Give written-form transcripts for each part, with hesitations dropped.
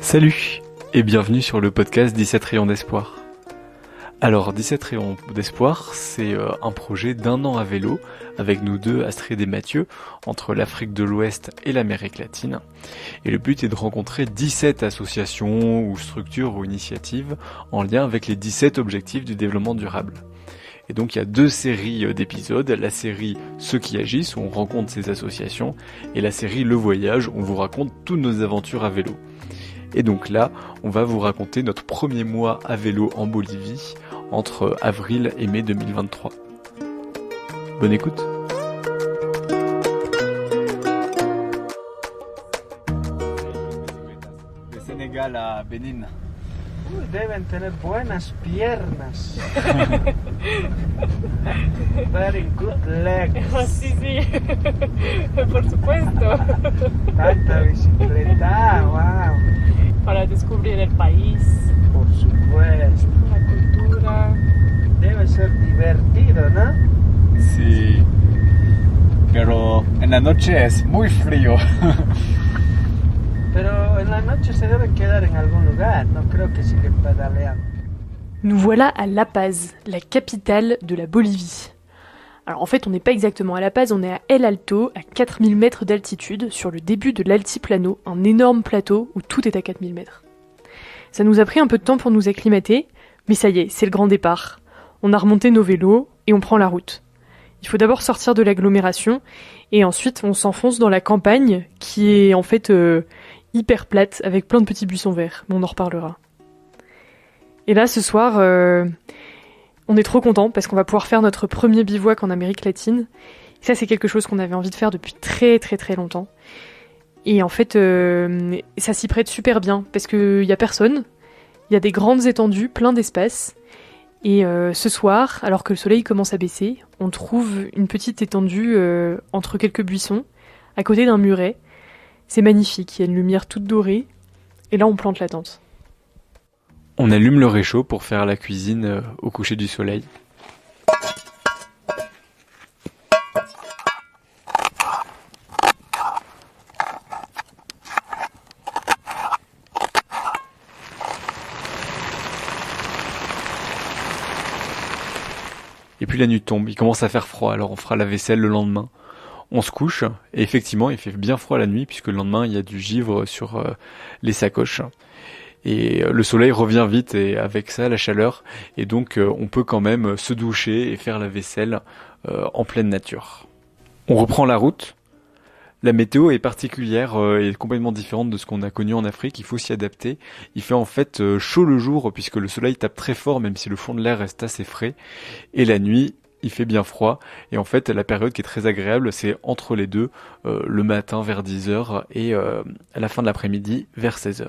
Salut et bienvenue sur le podcast 17 rayons d'espoir. Alors 17 rayons d'espoir, c'est un projet d'1 an à vélo avec nous deux, Astrid et Mathieu, entre l'Afrique de l'Ouest et l'Amérique latine. Et le but est de rencontrer 17 associations ou structures ou initiatives en lien avec les 17 objectifs du développement durable. Et donc il y a 2 séries d'épisodes, la série Ceux qui agissent où on rencontre ces associations et la série Le Voyage où on vous raconte toutes nos aventures à vélo. Et donc là, on va vous raconter notre premier mois à vélo en Bolivie entre avril et mai 2023. Bonne écoute. De Sénégal à Bénin. Deben tener buenas piernas. Very good legs. Sí, por supuesto. Tanta bicicleta, wow. Para descubrir el país, Por supuesto. la cultura. Debe ser divertido, ¿no? Sí. Pero en la noche es muy frío. Pero en la noche se debe quedar en algún lugar. No creo que sigan pedaleando. Nous voilà à La Paz, la capitale de la Bolivie. Alors en fait, on n'est pas exactement à La Paz, on est à El Alto, à 4000 mètres d'altitude, sur le début de l'Altiplano, un énorme plateau où tout est à 4000 mètres. Ça nous a pris un peu de temps pour nous acclimater, mais ça y est, c'est le grand départ. On a remonté nos vélos et on prend la route. Il faut d'abord sortir de l'agglomération et ensuite on s'enfonce dans la campagne qui est en fait hyper plate avec plein de petits buissons verts, mais on en reparlera. Et là ce soir, on est trop contents parce qu'on va pouvoir faire notre premier bivouac en Amérique latine. Et ça c'est quelque chose qu'on avait envie de faire depuis très très très longtemps. Et en fait ça s'y prête super bien parce qu'il y a personne, il y a des grandes étendues, plein d'espace. Et ce soir, alors que le soleil commence à baisser, on trouve une petite étendue entre quelques buissons, à côté d'un muret. C'est magnifique, il y a une lumière toute dorée, et là on plante la tente. On allume le réchaud pour faire la cuisine au coucher du soleil. Et puis la nuit tombe, il commence à faire froid, alors on fera la vaisselle le lendemain. On se couche, et effectivement il fait bien froid la nuit, puisque le lendemain il y a du givre sur les sacoches. Et le soleil revient vite, et avec ça la chaleur, et donc on peut quand même se doucher et faire la vaisselle en pleine nature. On reprend la route. La météo est particulière et complètement différente de ce qu'on a connu en Afrique, il faut s'y adapter. Il fait en fait chaud le jour puisque le soleil tape très fort même si le fond de l'air reste assez frais. Et la nuit, il fait bien froid. Et en fait, la période qui est très agréable, c'est entre les deux, le matin vers 10h et à la fin de l'après-midi vers 16h.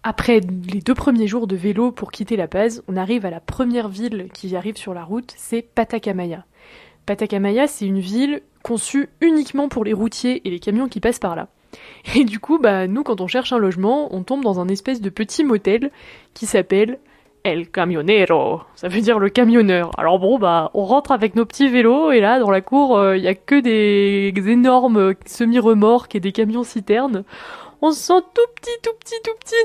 Après les 2 premiers jours de vélo pour quitter La Paz, on arrive à la première ville qui arrive sur la route, c'est Patacamaya. Patacamaya, c'est une ville conçue uniquement pour les routiers et les camions qui passent par là. Et du coup, nous, quand on cherche un logement, on tombe dans un espèce de petit motel qui s'appelle El Camionero. Ça veut dire le camionneur. Alors bon, on rentre avec nos petits vélos et là, dans la cour, il y a que des énormes semi-remorques et des camions-citernes. On se sent tout petit.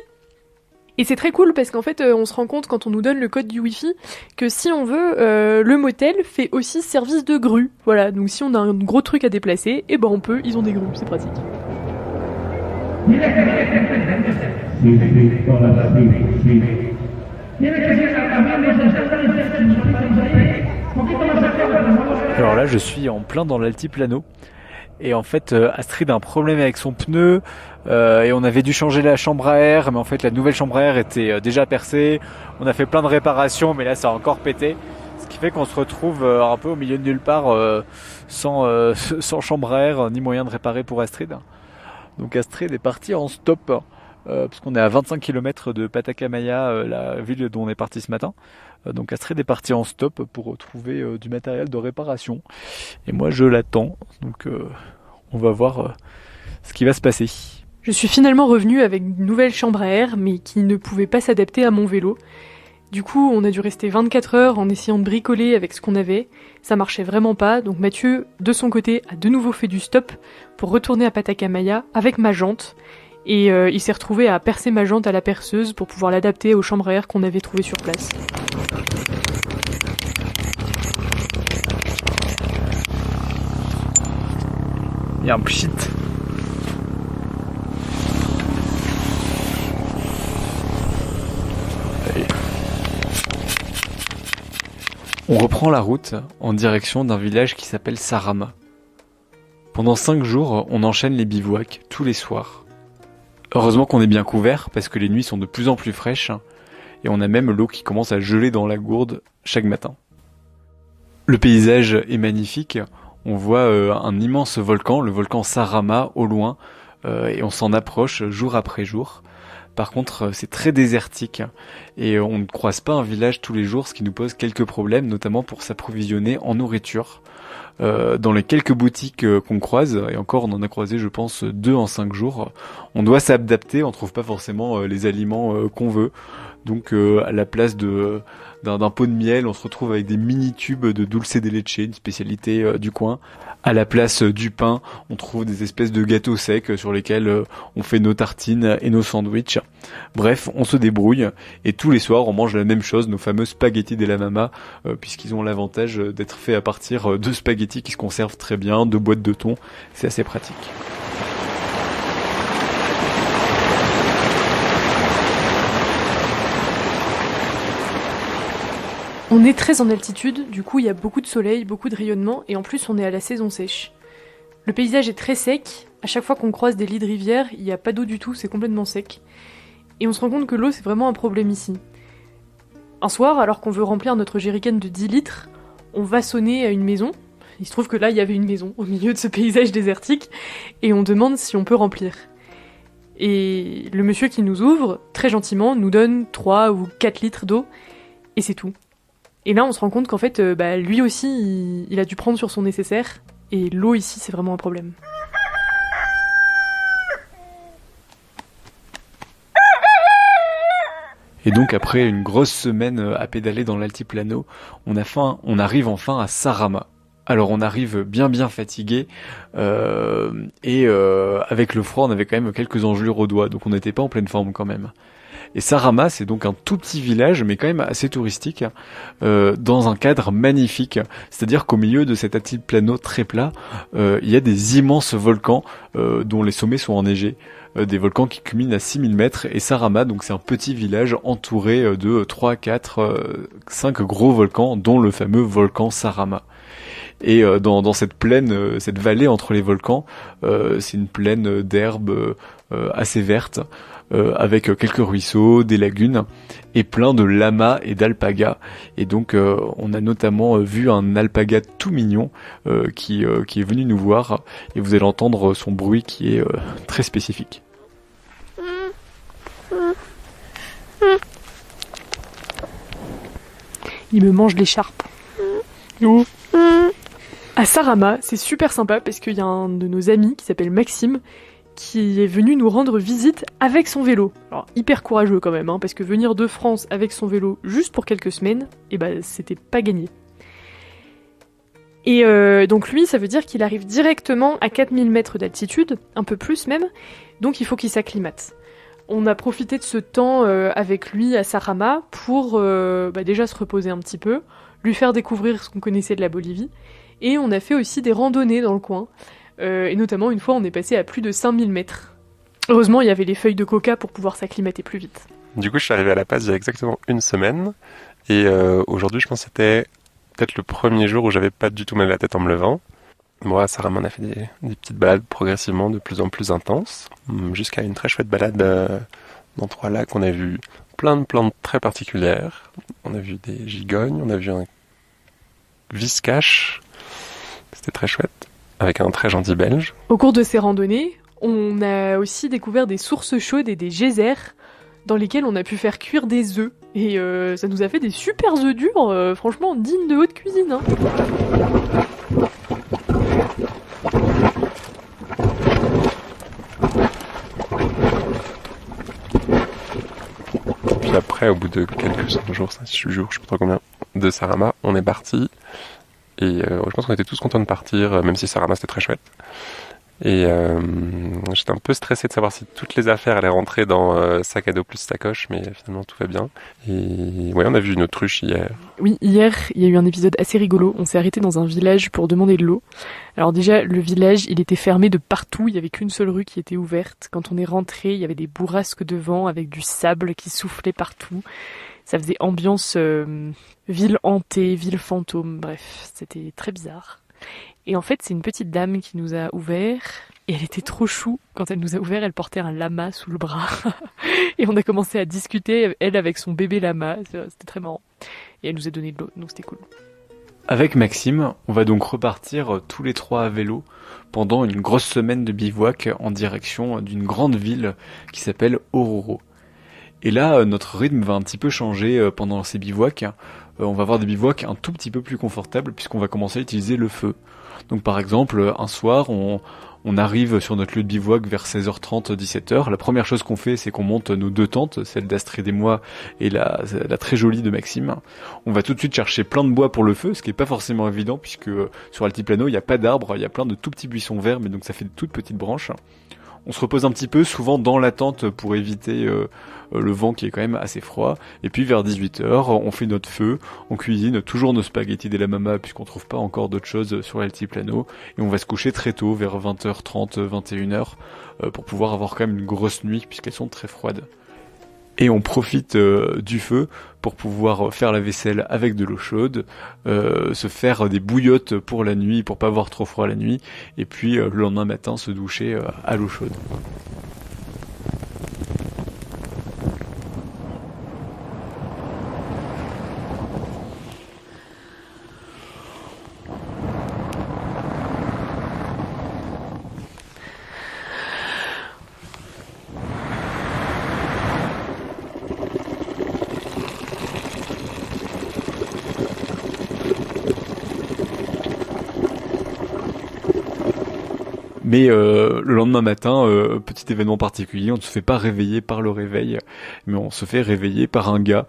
Et c'est très cool parce qu'en fait, on se rend compte quand on nous donne le code du Wi-Fi que si on veut, le motel fait aussi service de grue. Voilà, donc si on a un gros truc à déplacer, on peut, ils ont des grues, c'est pratique. Alors là, je suis en plein dans l'altiplano. Et en fait, Astrid a un problème avec son pneu et on avait dû changer la chambre à air, mais en fait la nouvelle chambre à air était déjà percée. On a fait plein de réparations, mais là ça a encore pété. Ce qui fait qu'on se retrouve un peu au milieu de nulle part sans chambre à air ni moyen de réparer pour Astrid. Donc Astrid est partie en stop parce qu'on est à 25 km de Patacamaya, la ville dont on est parti ce matin. Donc Astrid est partie en stop pour trouver du matériel de réparation. Et moi je l'attends, donc on va voir ce qui va se passer. Je suis finalement revenue avec une nouvelle chambre à air, mais qui ne pouvait pas s'adapter à mon vélo. Du coup, on a dû rester 24 heures en essayant de bricoler avec ce qu'on avait. Ça marchait vraiment pas, donc Mathieu, de son côté, a de nouveau fait du stop pour retourner à Patacamaya avec ma jante. Et il s'est retrouvé à percer ma jante à la perceuse pour pouvoir l'adapter aux chambres à air qu'on avait trouvées sur place. Il y a un pchit. Allez. On reprend la route en direction d'un village qui s'appelle Sarama. Pendant 5 jours, on enchaîne les bivouacs tous les soirs. Heureusement qu'on est bien couvert parce que les nuits sont de plus en plus fraîches et on a même l'eau qui commence à geler dans la gourde chaque matin. Le paysage est magnifique, on voit un immense volcan, le volcan Sarama au loin, et on s'en approche jour après jour. Par contre, c'est très désertique et on ne croise pas un village tous les jours, ce qui nous pose quelques problèmes, notamment pour s'approvisionner en nourriture. Dans les quelques boutiques qu'on croise, et encore on en a croisé je pense 2 en 5 jours, on doit s'adapter, on trouve pas forcément les aliments qu'on veut. Donc à la place d'un pot de miel, on se retrouve avec des mini tubes de dulce de leche, une spécialité du coin. À la place du pain, on trouve des espèces de gâteaux secs sur lesquels on fait nos tartines et nos sandwichs. Bref, on se débrouille et tous les soirs on mange la même chose, nos fameux spaghettis della mamma, puisqu'ils ont l'avantage d'être faits à partir de spaghettis qui se conservent très bien, de boîtes de thon, c'est assez pratique. On est très en altitude, du coup il y a beaucoup de soleil, beaucoup de rayonnement, et en plus on est à la saison sèche. Le paysage est très sec, à chaque fois qu'on croise des lits de rivière, il n'y a pas d'eau du tout, c'est complètement sec. Et on se rend compte que l'eau c'est vraiment un problème ici. Un soir, alors qu'on veut remplir notre jerrycan de 10 litres, on va sonner à une maison. Il se trouve que là il y avait une maison au milieu de ce paysage désertique, et on demande si on peut remplir. Et le monsieur qui nous ouvre, très gentiment, nous donne 3 ou 4 litres d'eau, et c'est tout. Et là, on se rend compte qu'en fait, lui aussi, il a dû prendre sur son nécessaire. Et l'eau ici, c'est vraiment un problème. Et donc après une grosse semaine à pédaler dans l'altiplano, on arrive enfin à Sarama. Alors on arrive bien fatigué et avec le froid, on avait quand même quelques engelures aux doigts, donc on n'était pas en pleine forme quand même. Et Sarama, c'est donc un tout petit village, mais quand même assez touristique, dans un cadre magnifique. C'est-à-dire qu'au milieu de cet altiplano très plat, il y a des immenses volcans dont les sommets sont enneigés. Des volcans qui culminent à 6000 mètres. Et Sarama, donc c'est un petit village entouré de 3, 4, 5 gros volcans, dont le fameux volcan Sarama. Et dans cette plaine, cette vallée entre les volcans, c'est une plaine d'herbes assez verte, avec quelques ruisseaux, des lagunes et plein de lamas et d'alpagas. Et donc on a notamment vu un alpaga tout mignon qui est venu nous voir, et vous allez entendre son bruit qui est très spécifique. Il me mange l'écharpe. Oh. À Sarama, c'est super sympa parce qu'il y a un de nos amis qui s'appelle Maxime qui est venu nous rendre visite avec son vélo. Alors hyper courageux quand même, parce que venir de France avec son vélo juste pour quelques semaines, c'était pas gagné. Et donc lui, ça veut dire qu'il arrive directement à 4000 mètres d'altitude, un peu plus même, donc il faut qu'il s'acclimate. On a profité de ce temps avec lui à Sarama pour déjà se reposer un petit peu, lui faire découvrir ce qu'on connaissait de la Bolivie, et on a fait aussi des randonnées dans le coin. Et notamment, une fois, on est passé à plus de 5000 mètres. Heureusement, il y avait les feuilles de coca pour pouvoir s'acclimater plus vite. Du coup, je suis arrivé à La Paz il y a exactement une semaine. Et aujourd'hui, je pense que c'était peut-être le premier jour où j'avais pas du tout mal à la tête en me levant. Moi, Sarama, on a fait des petites balades progressivement de plus en plus intenses, jusqu'à une très chouette balade dans 3 lacs. On a vu plein de plantes très particulières. On a vu des gigognes, on a vu un viscache. C'était très chouette. Avec un très gentil Belge. Au cours de ces randonnées, on a aussi découvert des sources chaudes et des geysers dans lesquels on a pu faire cuire des œufs. Et ça nous a fait des super œufs durs, franchement dignes de haute cuisine. Puis après, au bout de quelques jours, 6 jours, je sais pas trop combien, de Sarama, on est parti. Et je pense qu'on était tous contents de partir, même si Sarama c'était très chouette. Et j'étais un peu stressé de savoir si toutes les affaires allaient rentrer dans sac à dos plus sacoche, mais finalement tout va bien. Et ouais, on a vu une autruche hier. Oui, hier, il y a eu un épisode assez rigolo. On s'est arrêté dans un village pour demander de l'eau. Alors déjà, le village, il était fermé de partout. Il y avait qu'une seule rue qui était ouverte. Quand on est rentré, il y avait des bourrasques de vent avec du sable qui soufflait partout. Ça faisait ambiance ville hantée, ville fantôme. Bref, c'était très bizarre. Et en fait, c'est une petite dame qui nous a ouvert. Et elle était trop chou. Quand elle nous a ouvert, elle portait un lama sous le bras. Et on a commencé à discuter, elle avec son bébé lama. C'était très marrant. Et elle nous a donné de l'eau, donc c'était cool. Avec Maxime, on va donc repartir tous les trois à vélo pendant une grosse semaine de bivouac en direction d'une grande ville qui s'appelle Oruro. Et là, notre rythme va un petit peu changer pendant ces bivouacs. On va avoir des bivouacs un tout petit peu plus confortables puisqu'on va commencer à utiliser le feu. Donc par exemple, un soir, on arrive sur notre lieu de bivouac vers 16h30, 17h. La première chose qu'on fait, c'est qu'on monte nos deux tentes, celle d'Astrid et moi et la très jolie de Maxime. On va tout de suite chercher plein de bois pour le feu, ce qui est pas forcément évident puisque sur Altiplano, il n'y a pas d'arbres, il y a plein de tout petits buissons verts, mais donc ça fait de toutes petites branches. On se repose un petit peu, souvent dans la tente pour éviter le vent qui est quand même assez froid. Et puis vers 18h, on fait notre feu, on cuisine toujours nos spaghettis della mamma puisqu'on trouve pas encore d'autres choses sur l'altiplano. Et on va se coucher très tôt, vers 20h30, 21h, pour pouvoir avoir quand même une grosse nuit puisqu'elles sont très froides. Et on profite du feu pour pouvoir faire la vaisselle avec de l'eau chaude, se faire des bouillottes pour la nuit, pour pas avoir trop froid la nuit, et puis le lendemain matin se doucher à l'eau chaude. Mais le lendemain matin, petit événement particulier, on ne se fait pas réveiller par le réveil, mais on se fait réveiller par un gars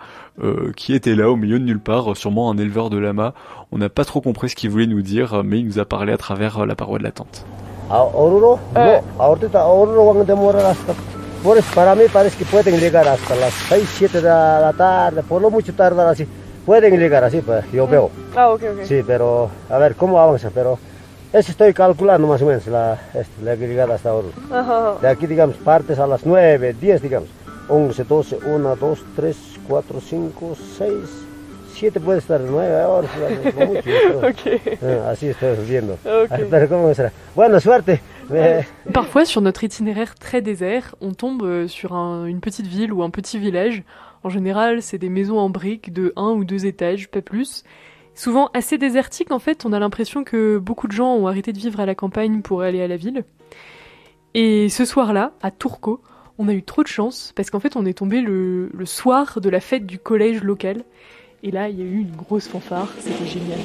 qui était là au milieu de nulle part, sûrement un éleveur de lamas. On n'a pas trop compris ce qu'il voulait nous dire, mais il nous a parlé à travers la paroi de la tente. Oruro, no, ahorita Oruro van a demorar hasta, para mí parece que pueden llegar hasta las 6, 7 de la tarde, por lo mucho tardar así, pueden llegar así, pues yo veo. Ah, ok. Sí, pero a ver cómo avanza, pero eso estoy calculando más o menos la llegada hasta Oruro. De aquí, digamos, partes a las 9, 10, digamos, 11, 12, 1, 2, 3, 4, 5, 6, 7 puede estar 9 horas, no mucho, pero, Ok. así estoy viendo. Ok. Pero cómo será. Bueno, suerte. Parfois, sur notre itinéraire très désert, on tombe sur une petite ville ou un petit village. En général, c'est des maisons en briques de 1 ou 2 étages, pas plus. Souvent assez désertiques, en fait, on a l'impression que beaucoup de gens ont arrêté de vivre à la campagne pour aller à la ville. Et ce soir-là, à Turco, on a eu trop de chance, parce qu'en fait, on est tombé le soir de la fête du collège local. Et là, il y a eu une grosse fanfare, c'était génial.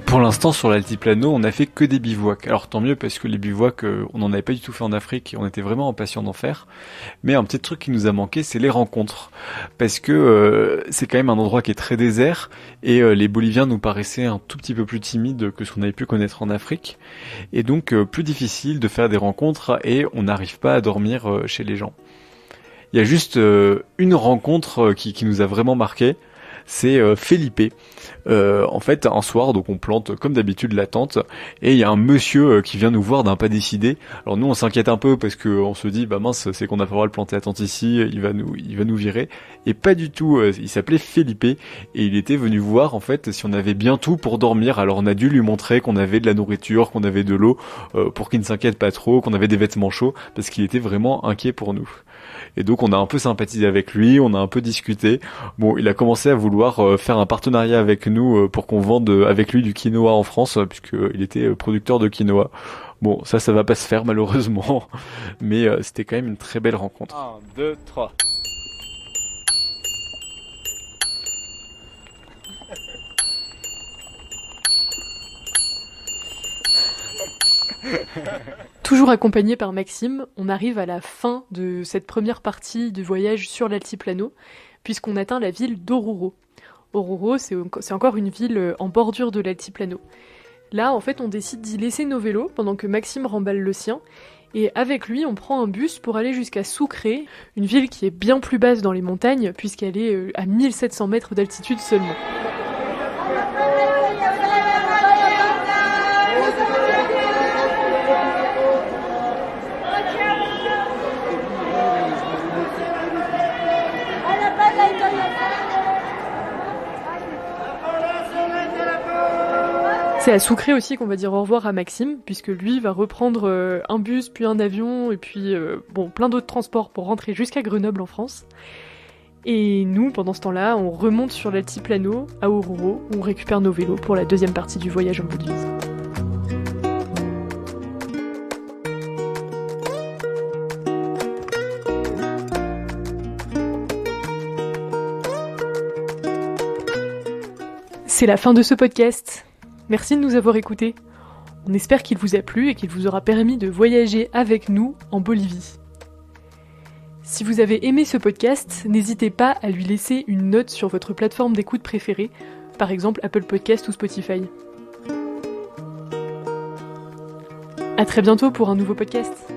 Pour l'instant, sur l'altiplano, on n'a fait que des bivouacs. Alors tant mieux parce que les bivouacs, on n'en avait pas du tout fait en Afrique et on était vraiment impatients d'en faire. Mais un petit truc qui nous a manqué, c'est les rencontres. Parce que c'est quand même un endroit qui est très désert et les Boliviens nous paraissaient un tout petit peu plus timides que ce qu'on avait pu connaître en Afrique. Et donc plus difficile de faire des rencontres et on n'arrive pas à dormir chez les gens. Il y a juste une rencontre qui nous a vraiment marqué. C'est Felipe. En fait, un soir, donc on plante comme d'habitude la tente et il y a un monsieur qui vient nous voir d'un pas décidé. Alors nous, on s'inquiète un peu parce que on se dit bah mince, c'est qu'on n'a pas le droit de planter la tente ici, il va nous virer. Et pas du tout. Il s'appelait Felipe et il était venu voir en fait si on avait bien tout pour dormir. Alors on a dû lui montrer qu'on avait de la nourriture, qu'on avait de l'eau pour qu'il ne s'inquiète pas trop, qu'on avait des vêtements chauds parce qu'il était vraiment inquiet pour nous. Et donc on a un peu sympathisé avec lui, on a un peu discuté. Bon, il a commencé à vouloir vouloir faire un partenariat avec nous pour qu'on vende avec lui du quinoa en France, puisqu'il était producteur de quinoa. Bon, ça va pas se faire malheureusement, mais c'était quand même une très belle rencontre. 1, 2, 3. Toujours accompagné par Maxime, on arrive à la fin de cette première partie de voyage sur l'altiplano, puisqu'on atteint la ville d'Oruro. Oruro, c'est encore une ville en bordure de l'altiplano. Là, en fait, on décide d'y laisser nos vélos pendant que Maxime remballe le sien, et avec lui, on prend un bus pour aller jusqu'à Sucre, une ville qui est bien plus basse dans les montagnes, puisqu'elle est à 1700 mètres d'altitude seulement. C'est à Sucre aussi qu'on va dire au revoir à Maxime, puisque lui va reprendre un bus, puis un avion, et puis plein d'autres transports pour rentrer jusqu'à Grenoble en France. Et nous, pendant ce temps-là, on remonte sur l'altiplano à Oruro, où on récupère nos vélos pour la deuxième partie du voyage en Bolivie. C'est la fin de ce podcast. Merci de nous avoir écoutés. On espère qu'il vous a plu et qu'il vous aura permis de voyager avec nous en Bolivie. Si vous avez aimé ce podcast, n'hésitez pas à lui laisser une note sur votre plateforme d'écoute préférée, par exemple Apple Podcast ou Spotify. À très bientôt pour un nouveau podcast.